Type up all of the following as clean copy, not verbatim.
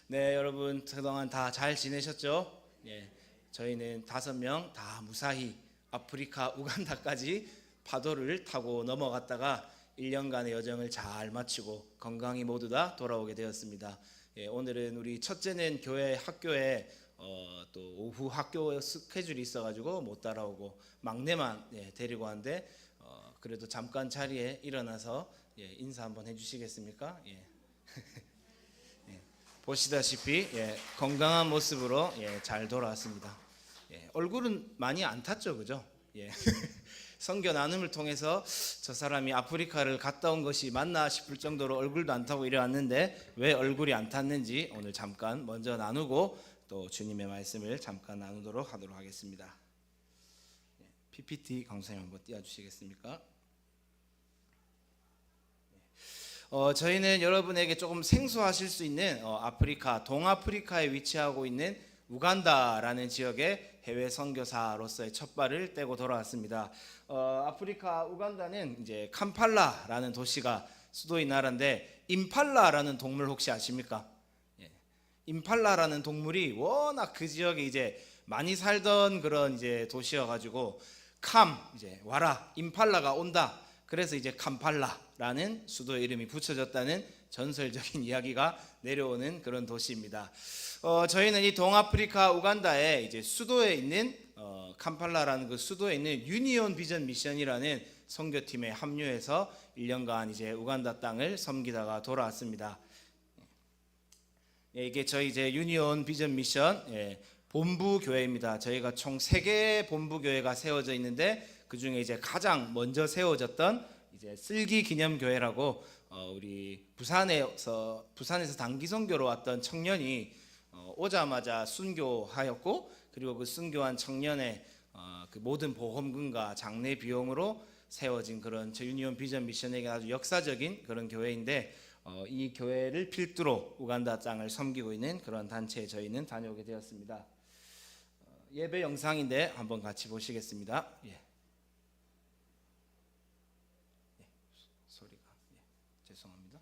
네, 여러분 그동안 다 잘 지내셨죠? 예, 저희는 5명 다 무사히 아프리카 우간다까지 파도를 타고 넘어갔다가 1년간의 여정을 잘 마치고 건강히 모두 다 돌아오게 되었습니다. 예, 오늘은 우리 첫째는 학교에 또 오후 학교 스케줄이 있어가지고 못 따라오고 막내만 데리고 왔는데 그래도 잠깐 자리에 일어나서 인사 한번 해주시겠습니까? 예. 보시다시피 건강한 모습으로 잘 돌아왔습니다. 얼굴은 많이 안 탔죠, 그죠? 선교 나눔을 통해서 저 사람이 아프리카를 갔다 온 것이 맞나 싶을 정도로 얼굴도 안 타고 이래 왔는데 왜 얼굴이 안 탔는지 오늘 잠깐 먼저 나누고 또 주님의 말씀을 잠깐 나누도록 하도록 하겠습니다. PPT 강사님 한번 띄워주시겠습니까? 저희는 여러분에게 조금 생소하실 수 있는 아프리카, 동아프리카에 위치하고 있는 우간다라는 지역의 해외 선교사로서의 첫 발을 떼고 돌아왔습니다. 아프리카 우간다는 이제 캄팔라라는 도시가 수도인 나라인데 임팔라라는 동물 혹시 아십니까? 임팔라라는 동물이 워낙 그 지역에 이제 많이 살던 그런 이제 도시여가지고 이제 와라, 임팔라가 온다. 그래서 이제 캄팔라라는 수도의 이름이 붙여졌다는 전설적인 이야기가 내려오는 그런 도시입니다. 저희는 이 동아프리카 우간다에 이제 수도에 있는 캄팔라라는 그 수도에 있는 유니온 비전 미션이라는 선교팀에 합류해서 1년간 이제 우간다 땅을 섬기다가 돌아왔습니다. 이게 저희 이제 유니온 비전 미션 본부 교회입니다. 저희가 총 3개의 본부 교회가 세워져 있는데 그 중에 이제 가장 먼저 세워졌던 이제 쓸기 기념교회라고 우리 부산에서 단기 선교로 왔던 청년이 오자마자 순교하였고 그리고 그 순교한 청년의 그 모든 보험금과 장례 비용으로 세워진 그런 저 유니온 비전 미션에게 아주 역사적인 그런 교회인데 이 교회를 필두로 우간다 땅을 섬기고 있는 그런 단체에 저희는 다녀오게 되었습니다. 예배 영상인데 한번 같이 보시겠습니다. 소리가 죄송합니다.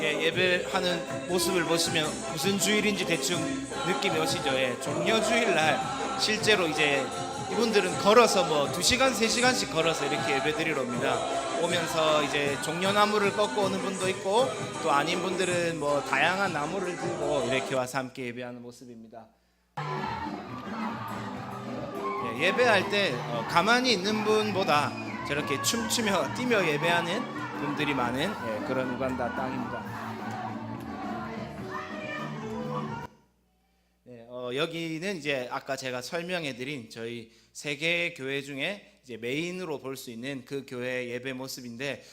예배하는 모습을 보시면 무슨 주일인지 대충 느낌이 오시죠? 종려주일날 실제로 이제 이분들은 걸어서 뭐 2시간, 3시간씩 걸어서 이렇게 예배 드리러 옵니다. 오면서 이제 종려나무를 꺾고 오는 분도 있고 또 아닌 분들은 뭐 다양한 나무를 들고 이렇게 와서 함께 예배하는 모습입니다. 예배할 때 가만히 있는 분보다 저렇게 춤추며 뛰며 예배하는 분들이 많은 그런 우간다 땅입니다. 여기는 이제 아까 제가 설명해드린 저희 3개의 교회 중에 이제 메인으로 볼 수 있는 그 교회 예배 모습인데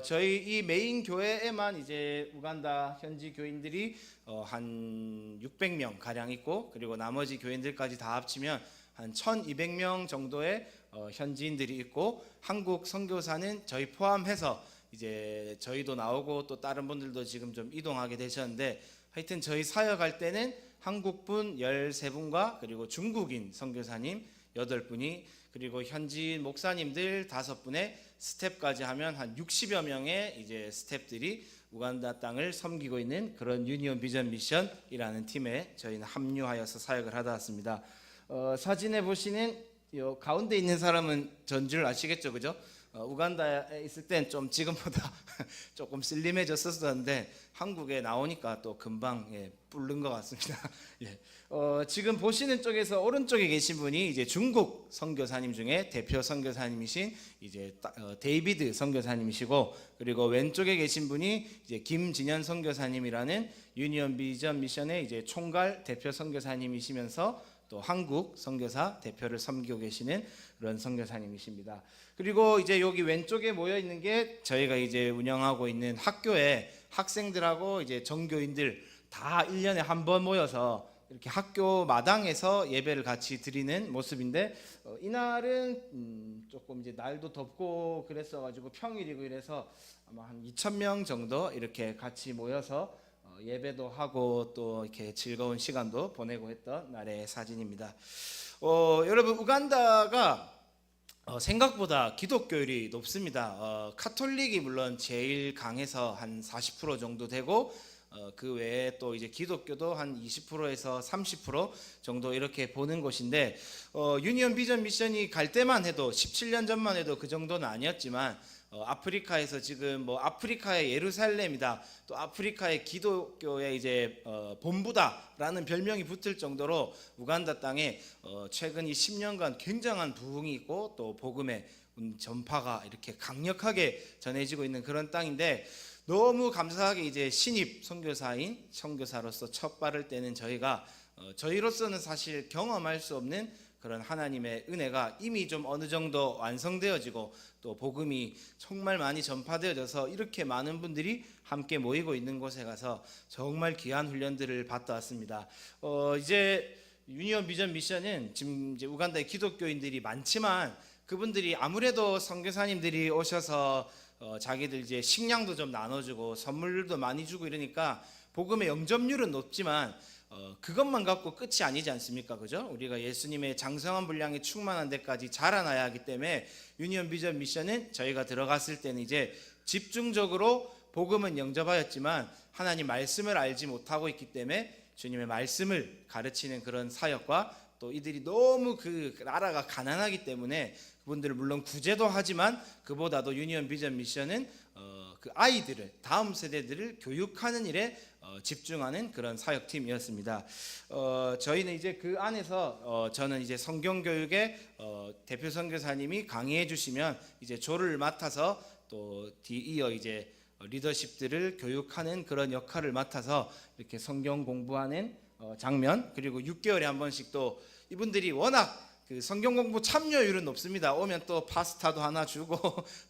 저희 이 메인 교회에만 이제 우간다 현지 교인들이 한 600명 가량 있고 그리고 나머지 교인들까지 다 합치면 한 1200명 정도의 현지인들이 있고 한국 선교사는 저희 포함해서 이제 저희도 나오고 또 다른 분들도 지금 좀 이동하게 되셨는데 하여튼 저희 사역할 때는 한국분 13분과 그리고 중국인 선교사님 8분이 그리고 현지 목사님들 5분의 스텝까지 하면 한 60여 명의 이제 스텝들이 우간다 땅을 섬기고 있는 그런 유니온 비전 미션이라는 팀에 저희는 합류하여서 사역을 하다 왔습니다. 사진에 보시는 요 가운데 있는 사람은 전 줄 아시겠죠, 그죠? 우간다에 있을 땐 좀 지금보다 조금 슬림해졌었는데 한국에 나오니까 또 금방 불른 것 같습니다. 지금 보시는 쪽에서 오른쪽에 계신 분이 이제 중국 선교사님 중에 대표 선교사님이신 이제 데이비드 선교사님이시고 그리고 왼쪽에 계신 분이 이제 김진현 선교사님이라는 유니온 비전 미션의 이제 총괄 대표 선교사님이시면서 또 한국 선교사 대표를 섬기고 계시는 그런 선교사님이십니다. 그리고 이제 여기 왼쪽에 모여 있는 게 저희가 이제 운영하고 있는 학교에 학생들하고 이제 전교인들 다 1년에 한 번 모여서 이렇게 학교 마당에서 예배를 같이 드리는 모습인데 이날은 조금 이제 날도 덥고 그랬어 가지고 평일이고 이래서 아마 한 2,000명 정도 이렇게 같이 모여서 예배도 하고 또 이렇게 즐거운 시간도 보내고 했던 날의 사진입니다. 여러분 우간다가 생각보다 기독교율이 높습니다. 카톨릭이 물론 제일 강해서 한 40% 정도 되고 그 외에 또 이제 기독교도 한 20%에서 30% 정도 이렇게 보는 곳인데 유니온 비전 미션이 갈 때만 해도 17년 전만 해도 그 정도는 아니었지만 아프리카에서 지금 뭐 아프리카의 예루살렘이다 또 아프리카의 기독교의 이제 본부다라는 별명이 붙을 정도로 우간다 땅에 최근 이 10년간 굉장한 부흥이 있고 또 복음의 전파가 이렇게 강력하게 전해지고 있는 그런 땅인데 너무 감사하게 이제 신입 선교사인 선교사로서 첫 발을 떼는 저희가 저희로서는 사실 경험할 수 없는 그런 하나님의 은혜가 이미 좀 어느 정도 완성되어지고 또 복음이 정말 많이 전파되어져서 이렇게 많은 분들이 함께 모이고 있는 곳에 가서 정말 귀한 훈련들을 받다 왔습니다. 이제 유니온 비전 미션은 지금 이제 우간다의 기독교인들이 많지만 그분들이 아무래도 선교사님들이 오셔서 자기들 이제 식량도 좀 나눠주고 선물도 많이 주고 이러니까 복음의 영접률은 높지만 그것만 갖고 끝이 아니지 않습니까? 그죠? 우리가 예수님의 장성한 분량이 충만한 데까지 자라나야 하기 때문에 유니온 비전 미션은 저희가 들어갔을 때는 이제 집중적으로 복음은 영접하였지만 하나님 말씀을 알지 못하고 있기 때문에 주님의 말씀을 가르치는 그런 사역과 또 이들이 너무 그 나라가 가난하기 때문에 그분들을 물론 구제도 하지만 그보다도 유니온 비전 미션은 그 아이들을 다음 세대들을 교육하는 일에 집중하는 그런 사역팀이었습니다. 저희는 이제 그 안에서 저는 이제 성경 교육의 대표 선교사님이 강의해 주시면 이제 조를 맡아서 또 뒤이어 이제 리더십들을 교육하는 그런 역할을 맡아서 이렇게 성경 공부하는 장면 그리고 6개월에 한 번씩 또 이분들이 워낙 그 성경 공부 참여율은 높습니다. 오면 또 파스타도 하나 주고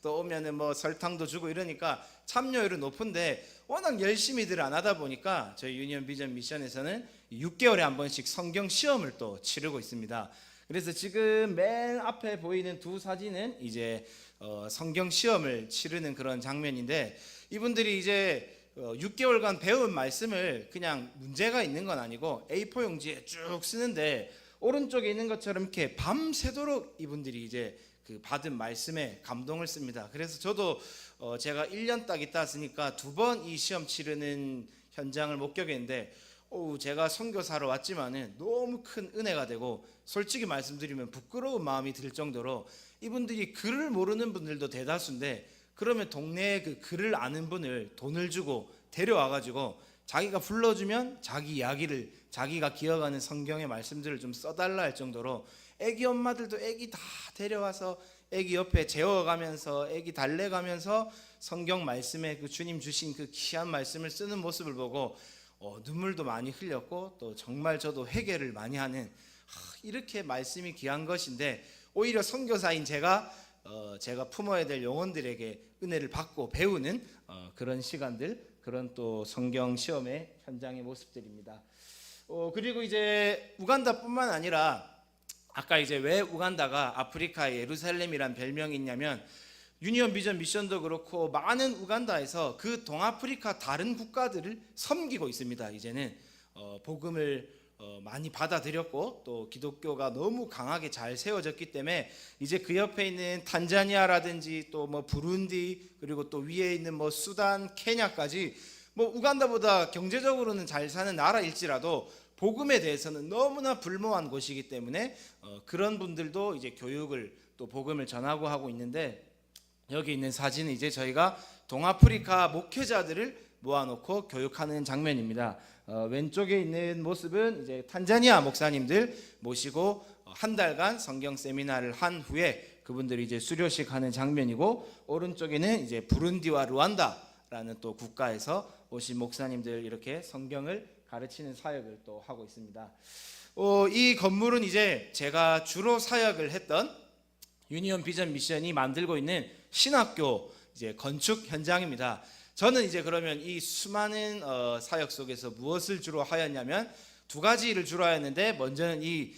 또 오면은 뭐 설탕도 주고 이러니까 참여율은 높은데 워낙 열심히들 안 하다 보니까 저희 유니온 비전 미션에서는 6개월에 한 번씩 성경 시험을 또 치르고 있습니다. 그래서 지금 맨 앞에 보이는 두 사진은 이제 성경 시험을 치르는 그런 장면인데 이분들이 이제 6개월간 배운 말씀을 그냥 문제가 있는 건 아니고 A4 용지에 쭉 쓰는데 오른쪽에 있는 것처럼 이렇게 밤새도록 이분들이 이제 그 받은 말씀에 감동을 씁니다. 그래서 저도 제가 1년 딱 있다 왔으니까 2번 이 시험 치르는 현장을 목격했는데 제가 선교사로 왔지만은 너무 큰 은혜가 되고 솔직히 말씀드리면 부끄러운 마음이 들 정도로 이분들이 글을 모르는 분들도 대다수인데 그러면 동네에 그 글을 아는 분을 돈을 주고 데려와가지고 자기가 불러주면 자기 이야기를 자기가 기억하는 성경의 말씀들을 좀 써달라 할 정도로 애기 엄마들도 애기 다 데려와서 애기 옆에 재워가면서 애기 달래가면서 성경 말씀에 그 주님 주신 그 귀한 말씀을 쓰는 모습을 보고 눈물도 많이 흘렸고 또 정말 저도 회개를 많이 하는 이렇게 말씀이 귀한 것인데 오히려 선교사인 제가 품어야 될 영혼들에게 은혜를 받고 배우는 그런 시간들 그런 또 성경 시험의 현장의 모습들입니다. 그리고 이제 우간다뿐만 아니라 아까 이제 왜 우간다가 아프리카의 예루살렘이란 별명이 있냐면 유니온 비전 미션도 그렇고 많은 우간다에서 그 동아프리카 다른 국가들을 섬기고 있습니다. 이제는 복음을 많이 받아들였고 또 기독교가 너무 강하게 잘 세워졌기 때문에 이제 그 옆에 있는 탄자니아라든지 또 뭐 부룬디 그리고 또 위에 있는 뭐 수단, 케냐까지 뭐 우간다보다 경제적으로는 잘 사는 나라일지라도 복음에 대해서는 너무나 불모한 곳이기 때문에 그런 분들도 이제 교육을 또 복음을 전하고 하고 있는데 여기 있는 사진은 이제 저희가 동아프리카 목회자들을 모아놓고 교육하는 장면입니다. 왼쪽에 있는 모습은 이제 탄자니아 목사님들 모시고 한 달간 성경 세미나를 한 후에 그분들이 이제 수료식 하는 장면이고 오른쪽에는 이제 부룬디와 루안다라는 또 국가에서 오신 목사님들 이렇게 성경을 가르치는 사역을 또 하고 있습니다. 이 건물은 이제 제가 주로 사역을 했던 유니온 비전 미션이 만들고 있는 신학교 이제 건축 현장입니다. 저는 이제 그러면 이 수많은 사역 속에서 무엇을 주로 하였냐면 두 가지를 주로 하였는데, 먼저는 이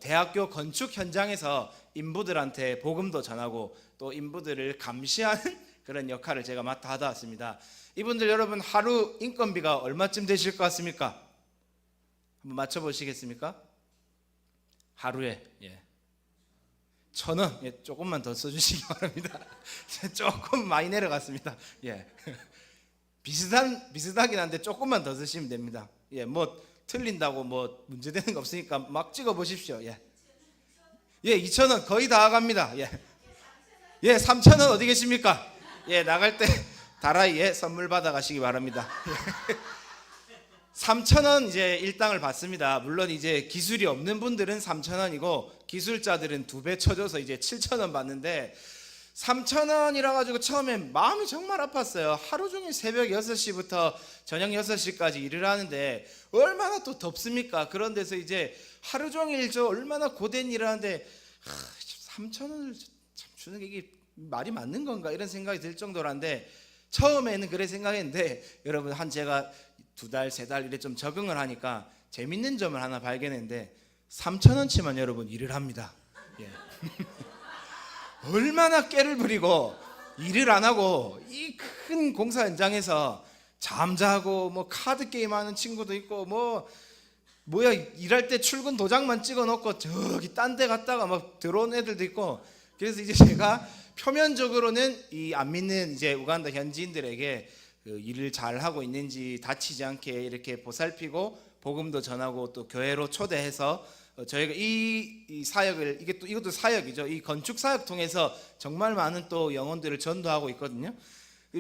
대학교 건축 현장에서 인부들한테 복음도 전하고 또 인부들을 감시하는 그런 역할을 제가 맡아 하다 왔습니다. 이분들 여러분 하루 인건비가 얼마쯤 되실 것 같습니까? 한번 맞춰보시겠습니까? 하루에 1,000원. 예, 조금만 더 써주시기 바랍니다. 조금 많이 내려갔습니다. 예, 비슷하긴 한데 조금만 더 쓰시면 됩니다. 예, 뭐 틀린다고 뭐 문제되는 거 없으니까 막 찍어 보십시오. 예, 2,000원 거의 다 갑니다. 예, 3,000원 어디 계십니까? 예, 나갈 때 다라이에 선물 받아 가시기 바랍니다. 3,000원 이제 일당을 받습니다. 물론 이제 기술이 없는 분들은 3,000원이고 기술자들은 2배 쳐줘서 이제 7,000원 받는데, 3,000원이라 가지고 처음에 마음이 정말 아팠어요. 하루 종일 새벽 6시부터 저녁 6시까지 일을 하는데 얼마나 또 덥습니까? 그런 데서 이제 하루 종일 저 얼마나 고된 일을 하는데 3,000원을 참 주는 게 이게 말이 맞는 건가 이런 생각이 들 정도란데, 처음에는 그래 생각했는데 여러분 제가 2달, 3달 이래 좀 적응을 하니까 재밌는 점을 하나 발견했는데 3,000원치만 여러분 일을 합니다. 예. 얼마나 깨를 부리고 일을 안 하고 이 큰 공사 현장에서 잠자고 뭐 카드 게임하는 친구도 있고 뭐야 일할 때 출근 도장만 찍어놓고 저기 딴 데 갔다가 막 들어온 애들도 있고, 그래서 이제 제가 표면적으로는 이 안 믿는 이제 우간다 현지인들에게 그 일을 잘 하고 있는지 다치지 않게 이렇게 보살피고 복음도 전하고 또 교회로 초대해서 저희가 이 사역을 이것도 사역이죠. 이 건축 사역 통해서 정말 많은 또 영혼들을 전도하고 있거든요.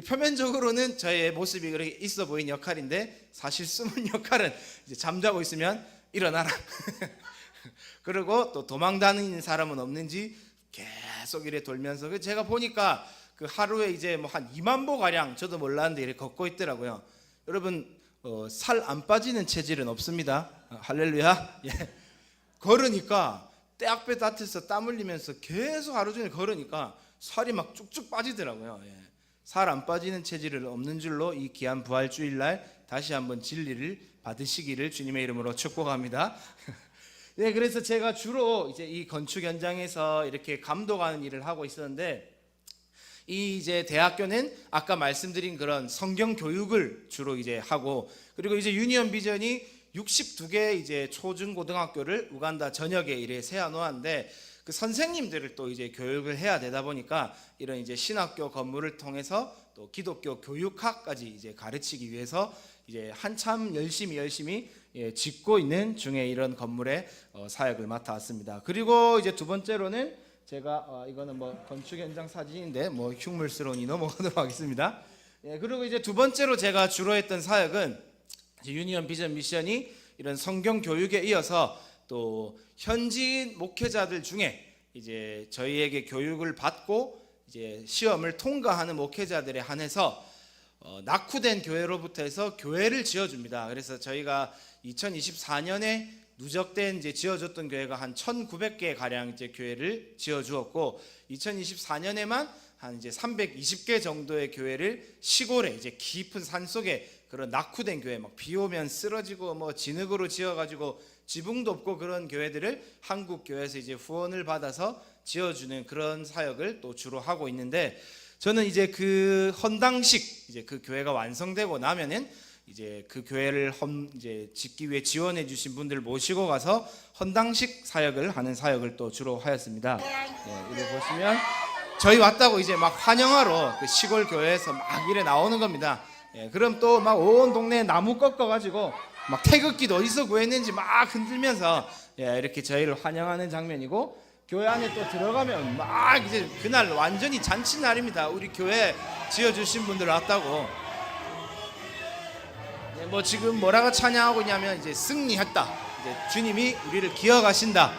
표면적으로는 저의 모습이 그렇게 있어 보이는 역할인데 사실 숨은 역할은 이제 잠자고 있으면 일어나라. 그리고 또 도망 다니는 사람은 없는지 계속 이래 돌면서, 제가 보니까 그 하루에 이제 뭐 한 2만 보 가량, 저도 몰랐는데 이렇게 걷고 있더라고요. 여러분 살 안 빠지는 체질은 없습니다. 할렐루야. 예. 걸으니까 떼학볕 밭에서 땀 흘리면서 계속 하루 종일 걸으니까 살이 막 쭉쭉 빠지더라고요. 예. 살 안 빠지는 체질은 없는 줄로 이 귀한 부활 주일날 다시 한번 진리를 받으시기를 주님의 이름으로 축복합니다. 네, 그래서 제가 주로 이제 이 건축 현장에서 이렇게 감독하는 일을 하고 있었는데, 이 이제 대학교는 아까 말씀드린 그런 성경 교육을 주로 이제 하고, 그리고 이제 유니온 비전이 62개 이제 초중고등학교를 우간다 전역에 이래 세워 놓았는데, 그 선생님들을 또 이제 교육을 해야 되다 보니까 이런 이제 신학교 건물을 통해서 또 기독교 교육학까지 이제 가르치기 위해서 이제 한참 열심히 짓고 있는 중에 이런 건물의 사역을 맡아왔습니다. 그리고 이제 두 번째로는 제가 이거는 뭐 건축 현장 사진인데 뭐 흉물스러우니 넘어가도록 하겠습니다. 예, 그리고 이제 두 번째로 제가 주로 했던 사역은 유니온 비전 미션이 이런 성경 교육에 이어서 또 현지인 목회자들 중에 이제 저희에게 교육을 받고 이제 시험을 통과하는 목회자들에 한해서 낙후된 교회로부터 해서 교회를 지어줍니다. 그래서 저희가 2024년에 누적된 이제 지어줬던 교회가 한 1,900개 가량 이제 교회를 지어주었고, 2024년에만 한 이제 320개 정도의 교회를 시골에 이제 깊은 산 속에 그런 낙후된 교회, 막 비 오면 쓰러지고 뭐 진흙으로 지어가지고 지붕도 없고 그런 교회들을 한국 교회에서 이제 후원을 받아서 지어주는 그런 사역을 또 주로 하고 있는데, 저는 이제 그 헌당식 이제 그 교회가 완성되고 나면은 이제 그 교회를 이제 짓기 위해 지원해 주신 분들 모시고 가서 헌당식 사역을 하는 사역을 또 주로 하였습니다. 네, 이래 보시면 저희 왔다고 이제 막 환영하러 그 시골 교회에서 막 이래 나오는 겁니다. 예, 그럼 또 막 온 동네에 나무 꺾어가지고 막 태극기도 어디서 구했는지 막 흔들면서 이렇게 저희를 환영하는 장면이고, 교회 안에 또 들어가면 막 이제 그날 완전히 잔치날입니다. 우리 교회 지어주신 분들 왔다고. 뭐 지금 뭐라고 찬양하고 있냐면 이제 승리했다. 이제 주님이 우리를 기억하신다.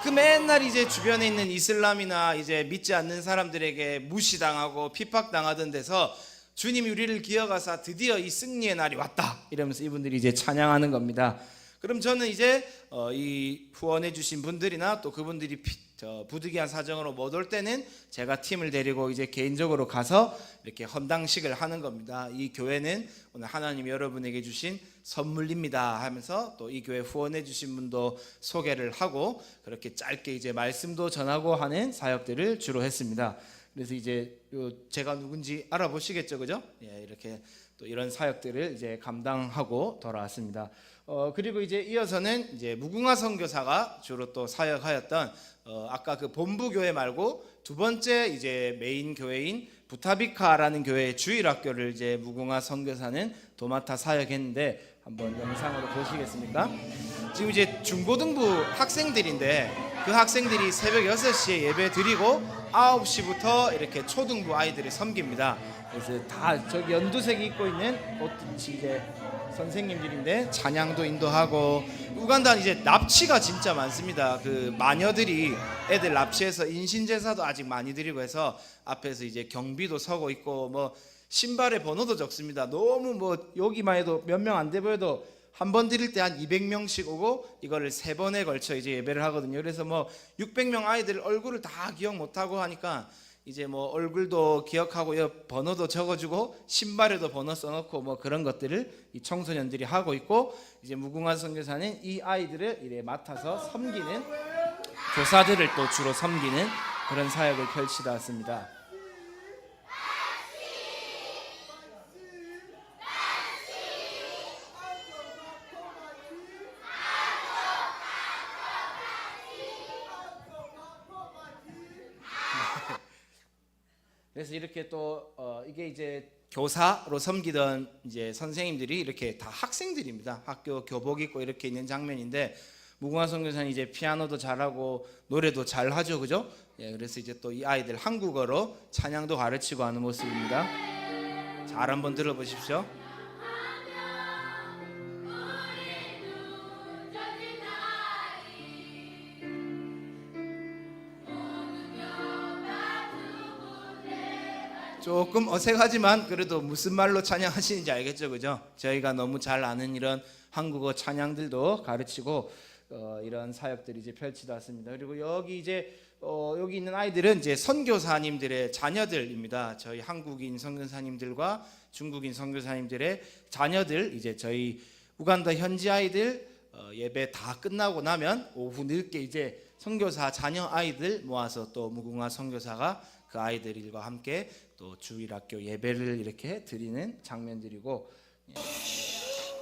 그 맨날 이제 주변에 있는 이슬람이나 이제 믿지 않는 사람들에게 무시당하고 핍박당하던 데서 주님이 우리를 기억하사 드디어 이 승리의 날이 왔다 이러면서 이분들이 이제 찬양하는 겁니다. 그럼 저는 이제 이 후원해 주신 분들이나 또 그분들이 부득이한 사정으로 못 올 때는 제가 팀을 데리고 이제 개인적으로 가서 이렇게 헌당식을 하는 겁니다. 이 교회는 오늘 하나님이 여러분에게 주신 선물입니다 하면서 또 이 교회 후원해 주신 분도 소개를 하고 그렇게 짧게 이제 말씀도 전하고 하는 사역들을 주로 했습니다. 그래서 이제 제가 누군지 알아보시겠죠, 그죠? 예, 이렇게 또 이런 사역들을 이제 감당하고 돌아왔습니다. 그리고 이제 이어서는 이제 무궁화 선교사가 주로 또 사역하였던 아까 그 본부 교회 말고 두 번째 이제 메인 교회인 부타비카라는 교회의 주일학교를 이제 무궁화 선교사는 도맡아 사역했는데 한번 영상으로 보시겠습니까? 지금 이제 중고등부 학생들인데 그 학생들이 새벽 6시에 예배 드리고 9시부터 이렇게 초등부 아이들을 섬깁니다. 그래서 다 저기 연두색 입고 있는 옷이 이제 선생님들인데 찬양도 인도하고 우간다는 이제 납치가 진짜 많습니다. 그 마녀들이 애들 납치해서 인신제사도 아직 많이 드리고 해서 앞에서 이제 경비도 서고 있고 뭐 신발의 번호도 적습니다. 너무 뭐 여기만 해도 몇 명 안 돼 보여도 한 번 드릴 때 한 200명씩 오고 이거를 3번에 걸쳐 이제 예배를 하거든요. 그래서 뭐 600명 아이들 얼굴을 다 기억 못 하고 하니까 이제 뭐 얼굴도 기억하고 번호도 적어주고 신발에도 번호 써놓고 뭐 그런 것들을 이 청소년들이 하고 있고 이제 무궁화 선교사는 이 아이들을 이래 맡아서 섬기는 교사들을 또 주로 섬기는 그런 사역을 펼치다 왔습니다. 그래서 이렇게 또 이게 이제 교사로 섬기던 이제 선생님들이 이렇게 다 학생들입니다. 학교 교복 입고 이렇게 있는 장면인데 무궁화 선교사는 이제 피아노도 잘하고 노래도 잘하죠, 그죠? 예, 그래서 이제 또 이 아이들 한국어로 찬양도 가르치고 하는 모습입니다. 잘 한번 들어보십시오. 조금 어색하지만 그래도 무슨 말로 찬양하시는지 알겠죠, 그죠? 저희가 너무 잘 아는 이런 한국어 찬양들도 가르치고 이런 사역들이 이제 펼치다 왔습니다. 그리고 여기 이제 여기 있는 아이들은 이제 선교사님들의 자녀들입니다. 저희 한국인 선교사님들과 중국인 선교사님들의 자녀들 이제 저희 우간다 현지 아이들 예배 다 끝나고 나면 오후 늦게 이제 선교사 자녀 아이들 모아서 또 무궁화 선교사가 그 아이들과 함께 또 주일학교 예배를 이렇게 드리는 장면들이고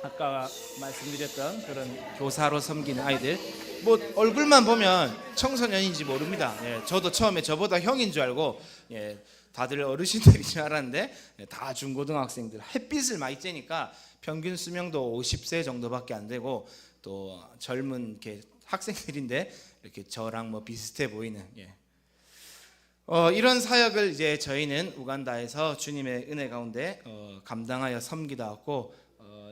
아까 말씀드렸던 그런 교사로 섬기는 아이들 뭐 얼굴만 보면 청소년인지 모릅니다. 예, 저도 처음에 저보다 형인 줄 알고 다들 어르신들인 줄 알았는데 다 중고등학생들 햇빛을 많이 쬐니까 평균 수명도 50세 정도밖에 안 되고 또 젊은 이렇게 학생들인데 이렇게 저랑 뭐 비슷해 보이는 이런 사역을 이제 저희는 우간다에서 주님의 은혜 가운데 감당하여 섬기다 왔고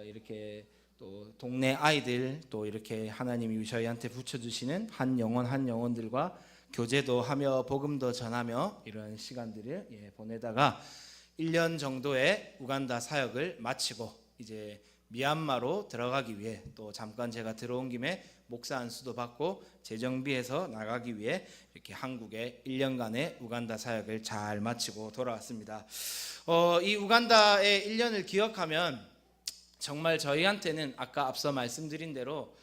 이렇게 또 동네 아이들 또 이렇게 하나님이 저희한테 붙여주시는 한 영혼들과 교제도 하며 복음도 전하며 이런 시간들을 보내다가 1년 정도의 우간다 사역을 마치고 이제 미얀마로 들어가기 위해 또 잠깐 제가 들어온 김에 목사 안수도 받고 재정비해서 나가기 위해 이렇게 한국에 1년간의 우간다 사역을 잘 마치고 돌아왔습니다. 이 우간다의 1년을 기억하면 정말 저희한테는 아까 앞서 말씀드린 대로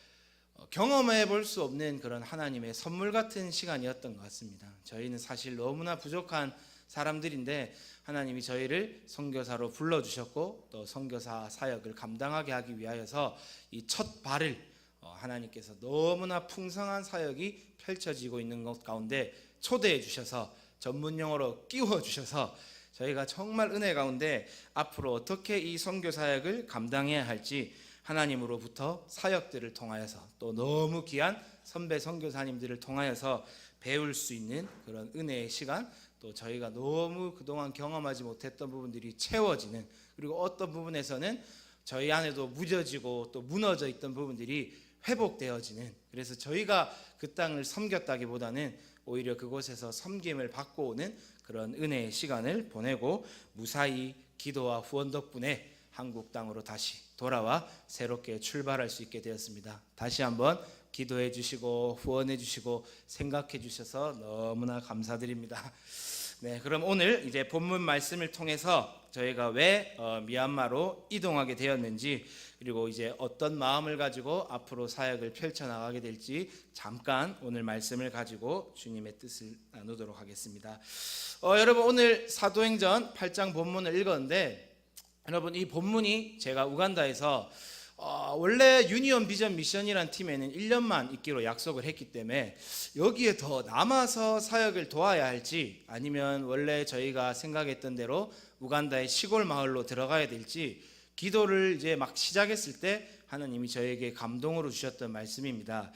경험해 볼 수 없는 그런 하나님의 선물 같은 시간이었던 것 같습니다. 저희는 사실 너무나 부족한 사람들인데 하나님이 저희를 선교사로 불러주셨고 또 선교사 사역을 감당하게 하기 위하여서 이 첫 발을 하나님께서 너무나 풍성한 사역이 펼쳐지고 있는 것 가운데 초대해 주셔서 전문 용어로 끼워 주셔서 저희가 정말 은혜 가운데 앞으로 어떻게 이 선교 사역을 감당해야 할지 하나님으로부터 사역들을 통하여서 또 너무 귀한 선배 선교사님들을 통하여서 배울 수 있는 그런 은혜의 시간 또 저희가 너무 그동안 경험하지 못했던 부분들이 채워지는 그리고 어떤 부분에서는 저희 안에도 무뎌지고 또 무너져 있던 부분들이 회복되어지는 그래서 저희가 그 땅을 섬겼다기보다는 오히려 그곳에서 섬김을 받고 오는 그런 은혜의 시간을 보내고 무사히 기도와 후원 덕분에 한국 땅으로 다시 돌아와 새롭게 출발할 수 있게 되었습니다. 다시 한번 기도해 주시고 후원해 주시고 생각해 주셔서 너무나 감사드립니다. 네, 그럼 오늘 이제 본문 말씀을 통해서 저희가 왜 미얀마로 이동하게 되었는지, 그리고 이제 어떤 마음을 가지고 앞으로 사역을 펼쳐나가게 될지 잠깐 오늘 말씀을 가지고 주님의 뜻을 나누도록 하겠습니다. 여러분, 오늘 사도행전 8장 본문을 읽었는데, 여러분, 이 본문이 제가 우간다에서 원래 유니온 비전 미션이라는 팀에는 1년만 있기로 약속을 했기 때문에 여기에 더 남아서 사역을 도와야 할지, 아니면 원래 저희가 생각했던 대로 우간다의 시골 마을로 들어가야 될지 기도를 이제 막 시작했을 때 하나님이 저에게 감동으로 주셨던 말씀입니다.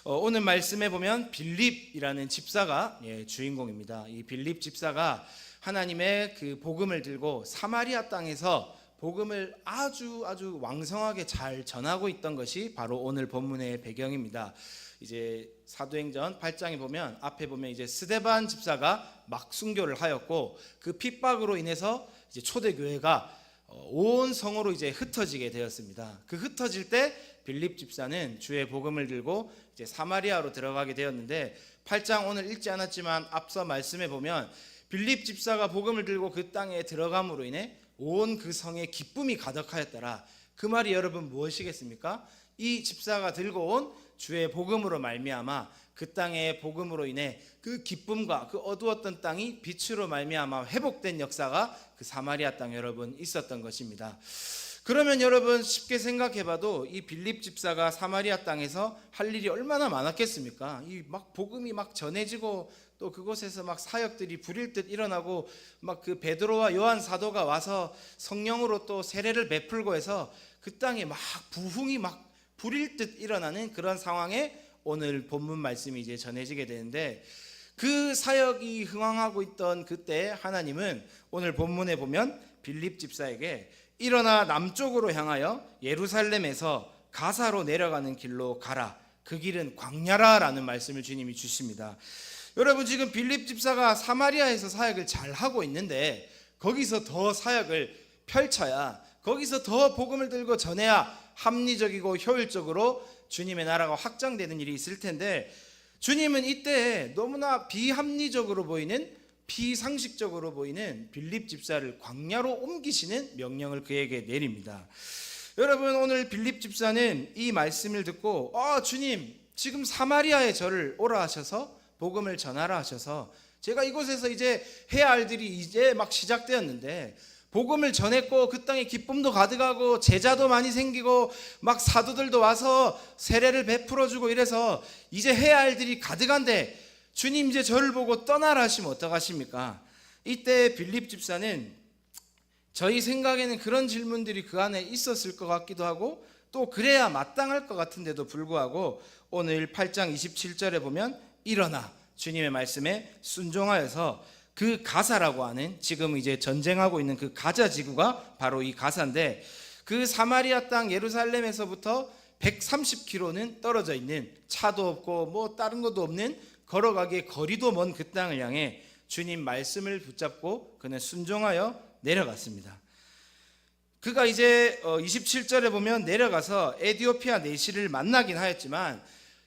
오늘 말씀에 보면 빌립이라는 집사가 주인공입니다. 이 빌립 집사가 하나님의 그 복음을 들고 사마리아 땅에서 복음을 아주 왕성하게 잘 전하고 있던 것이 바로 오늘 본문의 배경입니다. 이제 사도행전 8장에 보면 앞에 보면 이제 스데반 집사가 막 순교를 하였고, 그 핍박으로 인해서 이제 초대교회가 온 성으로 이제 흩어지게 되었습니다. 그 흩어질 때 빌립 집사는 주의 복음을 들고 이제 사마리아로 들어가게 되었는데, 8장 오늘 읽지 않았지만 앞서 말씀해 보면 빌립 집사가 복음을 들고 그 땅에 들어감으로 인해 온 그 성에 기쁨이 가득하였더라. 그 말이 여러분 무엇이겠습니까? 이 집사가 들고 온 주의 복음으로 말미암아 그 땅의 복음으로 인해 그 기쁨과 그 어두웠던 땅이 빛으로 말미암아 회복된 역사가 그 사마리아 땅 여러분 있었던 것입니다. 그러면 여러분 쉽게 생각해봐도 이 빌립 집사가 사마리아 땅에서 할 일이 얼마나 많았겠습니까? 이 막 복음이 막 전해지고 또 그곳에서 막 사역들이 불일 듯 일어나고, 막 그 베드로와 요한 사도가 와서 성령으로 또 세례를 베풀고 해서 그 땅에 막 부흥이 막 불일 듯 일어나는 그런 상황에 오늘 본문 말씀이 이제 전해지게 되는데, 그 사역이 흥황하고 있던 그때 하나님은 오늘 본문에 보면 빌립 집사에게 일어나 남쪽으로 향하여 예루살렘에서 가사로 내려가는 길로 가라. 그 길은 광야라라는 말씀을 주님이 주십니다. 여러분, 지금 빌립 집사가 사마리아에서 사역을 잘 하고 있는데 거기서 더 사역을 펼쳐야, 거기서 더 복음을 들고 전해야 합리적이고 효율적으로 주님의 나라가 확장되는 일이 있을 텐데, 주님은 이때 너무나 비합리적으로 보이는, 비상식적으로 보이는 빌립 집사를 광야로 옮기시는 명령을 그에게 내립니다. 여러분, 오늘 빌립 집사는 이 말씀을 듣고 주님, 지금 사마리아에 저를 오라 하셔서 복음을 전하라 하셔서 제가 이곳에서 이제 해야 할 일이 이제 막 시작되었는데, 복음을 전했고 그 땅에 기쁨도 가득하고 제자도 많이 생기고 막 사도들도 와서 세례를 베풀어주고 이래서 이제 해야 할 일이 가득한데 주님 이제 저를 보고 떠나라 하시면 어떡하십니까? 이때 빌립 집사는 저희 생각에는 그런 질문들이 그 안에 있었을 것 같기도 하고, 또 그래야 마땅할 것 같은데도 불구하고 오늘 8장 27절에 보면 일어나 주님의 말씀에 순종하여서 그 가사라고 하는, 지금 이제 전쟁하고 있는 그 가자 지구가 바로 이 가사인데, 그 사마리아 땅 예루살렘에서부터 130km는 떨어져 있는, 차도 없고 뭐 다른 것도 없는, 걸어가기에 거리도 먼 그 땅을 향해 주님 말씀을 붙잡고 그는 순종하여 내려갔습니다. 그가 이제 27절에 보면 내려가서 에디오피아 내시를 만나긴 하였지만,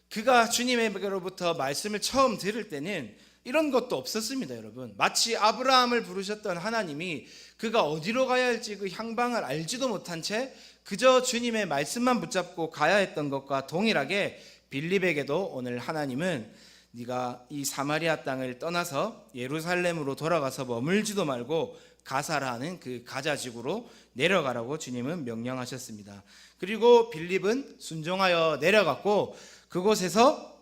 그가 주님에게로부터 말씀을 처음 들을 때는 이런 것도 없었습니다. 여러분, 마치 아브라함을 부르셨던 하나님이 그가 어디로 가야 할지 그 향방을 알지도 못한 채 그저 주님의 말씀만 붙잡고 가야 했던 것과 동일하게 빌립에게도 오늘 하나님은 네가 이 사마리아 땅을 떠나서 예루살렘으로 돌아가서 머물지도 말고 가사라는 그 가자지구로 내려가라고 주님은 명령하셨습니다. 그리고 빌립은 순종하여 내려갔고, 그곳에서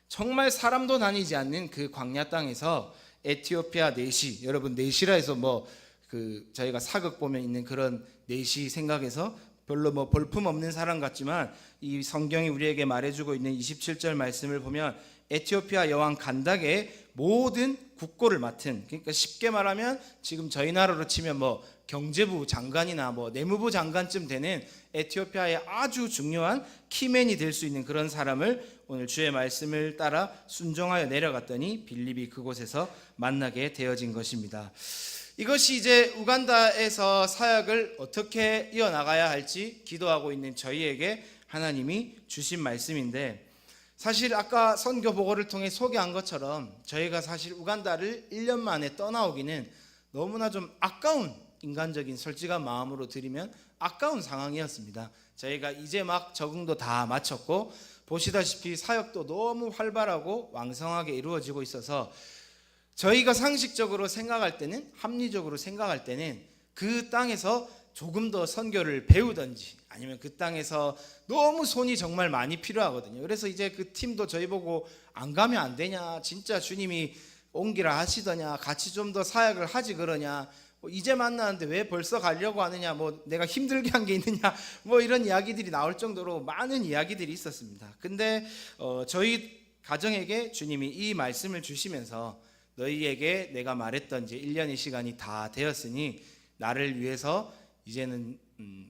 정말 사람도 다니지 않는 그 광야 땅에서 에티오피아 내시, 여러분 내시라 해서 뭐 그 저희가 사극 보면 있는 그런 내시 생각해서 별로 뭐 볼품 없는 사람 같지만, 이 성경이 우리에게 말해주고 있는 27절 말씀을 보면 에티오피아 여왕 간닥의 모든 국고를 맡은, 그러니까 쉽게 말하면 지금 저희 나라로 치면 뭐 경제부 장관이나 뭐 내무부 장관쯤 되는 에티오피아의 아주 중요한 키맨이 될 수 있는 그런 사람을 오늘 주의 말씀을 따라 순종하여 내려갔더니 빌립이 그곳에서 만나게 되어진 것입니다. 이것이 이제 우간다에서 사역을 어떻게 이어나가야 할지 기도하고 있는 저희에게 하나님이 주신 말씀인데, 사실 아까 선교 보고를 통해 소개한 것처럼 저희가 사실 우간다를 1년 만에 떠나오기는 너무나 좀 아까운, 인간적인 솔직한 마음으로 드리면 아까운 상황이었습니다. 저희가 이제 막 적응도 다 마쳤고 보시다시피 사역도 너무 활발하고 왕성하게 이루어지고 있어서 저희가 상식적으로 생각할 때는, 합리적으로 생각할 때는 그 땅에서 조금 더 선교를 배우든지 아니면 그 땅에서 너무 손이 정말 많이 필요하거든요. 그래서 이제 그 팀도 저희 보고 안 가면 안 되냐, 진짜 주님이 옮기라 하시더냐, 같이 좀 더 사역을 하지 그러냐, 이제 만나는데 왜 벌써 가려고 하느냐, 내가 힘들게 한 게 있느냐, 이런 이야기들이 나올 정도로 많은 이야기들이 있었습니다. 근데 저희 가정에게 주님이 이 말씀을 주시면서 너희에게 내가 말했던 이제 1년의 시간이 다 되었으니 나를 위해서 이제는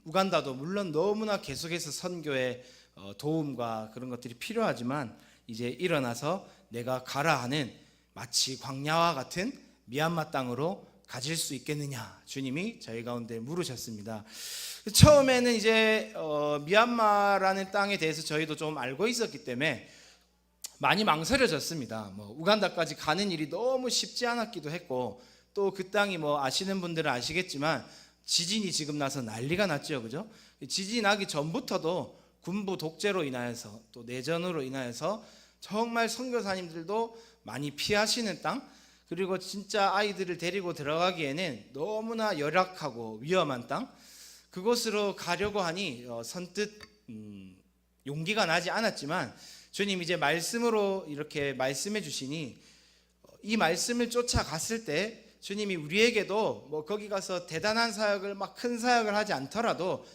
우간다도 물론 너무나 계속해서 선교의 도움과 그런 것들이 필요하지만 이제 일어나서 내가 가라 하는 마치 광야와 같은 미얀마 땅으로 가질 수 있겠느냐, 주님이 저희 가운데 물으셨습니다. 처음에는 이제 미얀마라는 땅에 대해서 저희도 좀 알고 있었기 때문에 많이 망설여졌습니다. 우간다까지 가는 일이 너무 쉽지 않았기도 했고, 또 그 땅이 아시는 분들은 아시겠지만 지진이 지금 나서 난리가 났죠, 그죠? 지진이 나기 전부터도 군부 독재로 인하여서 또 내전으로 인하여서 정말 선교사님들도 많이 피하시는 땅, 그리고 진짜 아이들을 데리고 들어가기에는 너무나 열악하고 위험한 땅, 그곳으로 가려고 하니 선뜻 용기가 나지 않았지만 주님 이제 말씀으로 이렇게 말씀해 주시니 이 말씀을 쫓아갔을 때 주님이 우리에게도 거기 가서 대단한 사역을 막 큰 사역을 하지 않더라도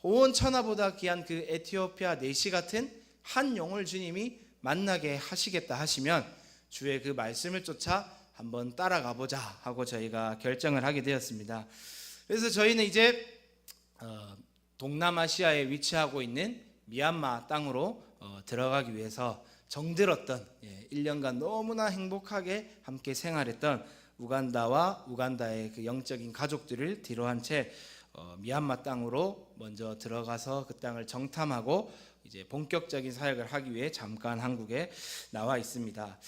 온 천하보다 귀한 그 에티오피아 내시 같은 한 용을 주님이 만나게 하시겠다 하시면 주의 그 말씀을 쫓아 한번 따라가 보자 하고 저희가 결정을 하게 되었습니다. 그래서 저희는 이제 동남아시아에 위치하고 있는 미얀마 땅으로 들어가기 위해서 정들었던 1년간 너무나 행복하게 함께 생활했던 우간다와 우간다의 그 영적인 가족들을 뒤로한 채 미얀마 땅으로 먼저 들어가서 그 땅을 정탐하고 이제 본격적인 사역을 하기 위해 잠깐 한국에 나와 있습니다.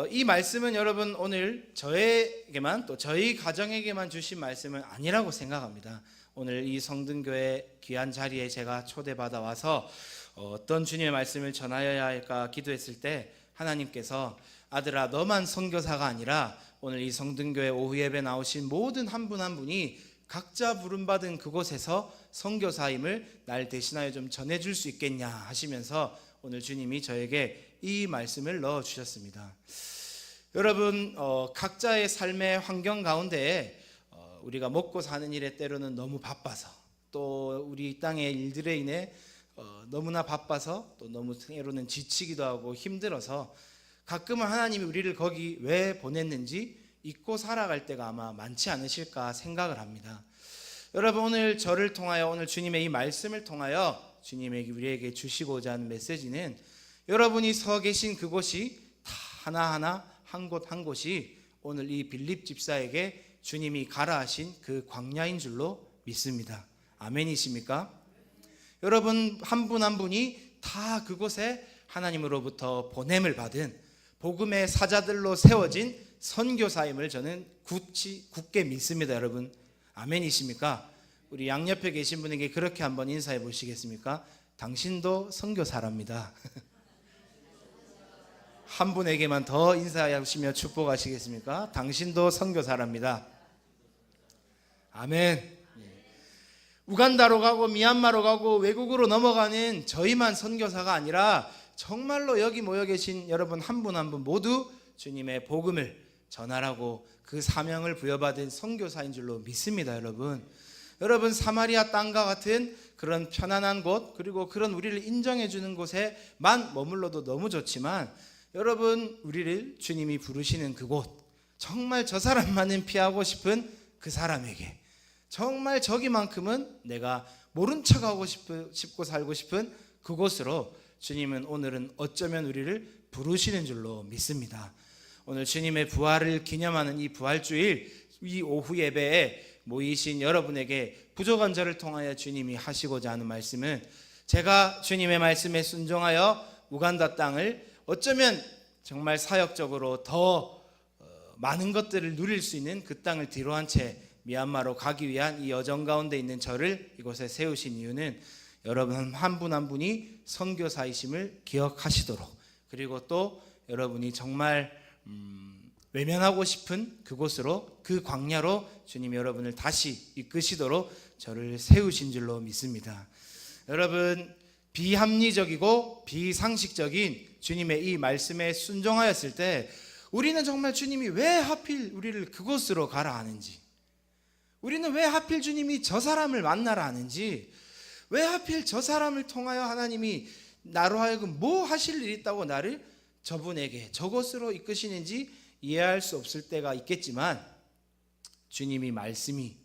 이 말씀은 여러분 오늘 저에게만 또 저희 가정에게만 주신 말씀은 아니라고 생각합니다. 오늘 이 성등교회 귀한 자리에 제가 초대받아 와서 어떤 주님의 말씀을 전하여야 할까 기도했을 때 하나님께서 아들아 너만 선교사가 아니라 오늘 이 성등교회 오후 예배 나오신 모든 한 분 한 분이 각자 부름받은 그곳에서 선교사임을 날 대신하여 좀 전해줄 수 있겠냐 하시면서 오늘 주님이 저에게 이 말씀을 넣어주셨습니다. 여러분 각자의 삶의 환경 가운데 우리가 먹고 사는 일에 때로는 너무 바빠서 또 우리 땅의 일들에 인해 너무나 바빠서 또 너무 때로는 지치기도 하고 힘들어서 가끔은 하나님이 우리를 거기 왜 보냈는지 잊고 살아갈 때가 아마 많지 않으실까 생각을 합니다. 여러분 오늘 저를 통하여 오늘 주님의 이 말씀을 통하여 주님에게 우리에게 주시고자 하는 메시지는 여러분이 서 계신 그곳이 다 하나하나 한 곳 한 곳이 오늘 이 빌립 집사에게 주님이 가라 하신 그 광야인 줄로 믿습니다. 아멘이십니까? 여러분 한 분 한 분이 다 그곳에 하나님으로부터 보냄을 받은 복음의 사자들로 세워진 선교사임을 저는 굳게 믿습니다. 여러분 아멘이십니까? 우리 양옆에 계신 분에게 그렇게 한번 인사해 보시겠습니까? 당신도 선교사랍니다. 한 분에게만 더 인사하시며 축복하시겠습니까? 당신도 선교사랍니다. 아멘. 우간다로 가고 미얀마로 가고 외국으로 넘어가는 저희만 선교사가 아니라 정말로 여기 모여 계신 여러분 한 분 한 분 모두 주님의 복음을 전하라고 그 사명을 부여받은 선교사인 줄로 믿습니다. 여러분 사마리아 땅과 같은 그런 편안한 곳 그리고 그런 우리를 인정해 주는 곳에만 머물러도 너무 좋지만 여러분 우리를 주님이 부르시는 그곳 정말 저 사람만은 피하고 싶은 그 사람에게 정말 저기만큼은 내가 모른 척하고 싶고 살고 싶은 그곳으로 주님은 오늘은 어쩌면 우리를 부르시는 줄로 믿습니다. 오늘 주님의 부활을 기념하는 이 부활주일 이 오후 예배에 모이신 여러분에게 부족한 저를 통하여 주님이 하시고자 하는 말씀은, 제가 주님의 말씀에 순종하여 우간다 땅을 어쩌면 정말 사역적으로 더 많은 것들을 누릴 수 있는 그 땅을 뒤로한 채 미얀마로 가기 위한 이 여정 가운데 있는 저를 이곳에 세우신 이유는 여러분 한 분 한 분이 선교사이심을 기억하시도록, 그리고 또 여러분이 정말 외면하고 싶은 그곳으로, 그 광야로 주님 여러분을 다시 이끄시도록 저를 세우신 줄로 믿습니다. 여러분, 비합리적이고 비상식적인 주님의 이 말씀에 순종하였을 때 우리는 정말 주님이 왜 하필 우리를 그곳으로 가라 하는지, 우리는 왜 하필 주님이 저 사람을 만나라 하는지, 왜 하필 저 사람을 통하여 하나님이 나로 하여금 뭐 하실 일이 있다고 나를 저분에게 저곳으로 이끄시는지 이해할 수 없을 때가 있겠지만, 주님의 말씀이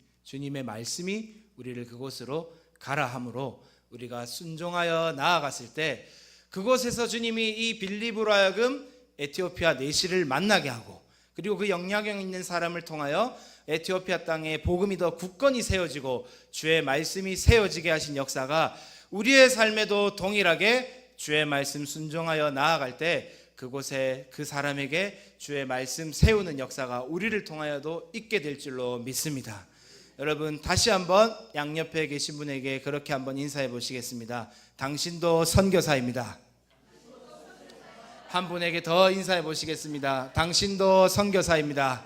우리를 그곳으로 가라 함으로 우리가 순종하여 나아갔을 때 그곳에서 주님이 이 빌립으로 하여금 에티오피아 내시를 만나게 하고, 그리고 그 영향력 있는 사람을 통하여 에티오피아 땅에 복음이 더 굳건히 세워지고 주의 말씀이 세워지게 하신 역사가 우리의 삶에도 동일하게 주의 말씀 순종하여 나아갈 때 그곳에 그 사람에게 주의 말씀 세우는 역사가 우리를 통하여도 있게 될 줄로 믿습니다. 여러분, 다시 한번 양옆에 계신 분에게 그렇게 한번 인사해 보시겠습니다. 당신도 선교사입니다. 한 분에게 더 인사해 보시겠습니다. 당신도 선교사입니다.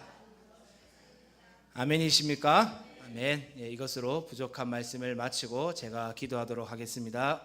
아멘이십니까? 아멘. 예, 이것으로 부족한 말씀을 마치고 제가 기도하도록 하겠습니다.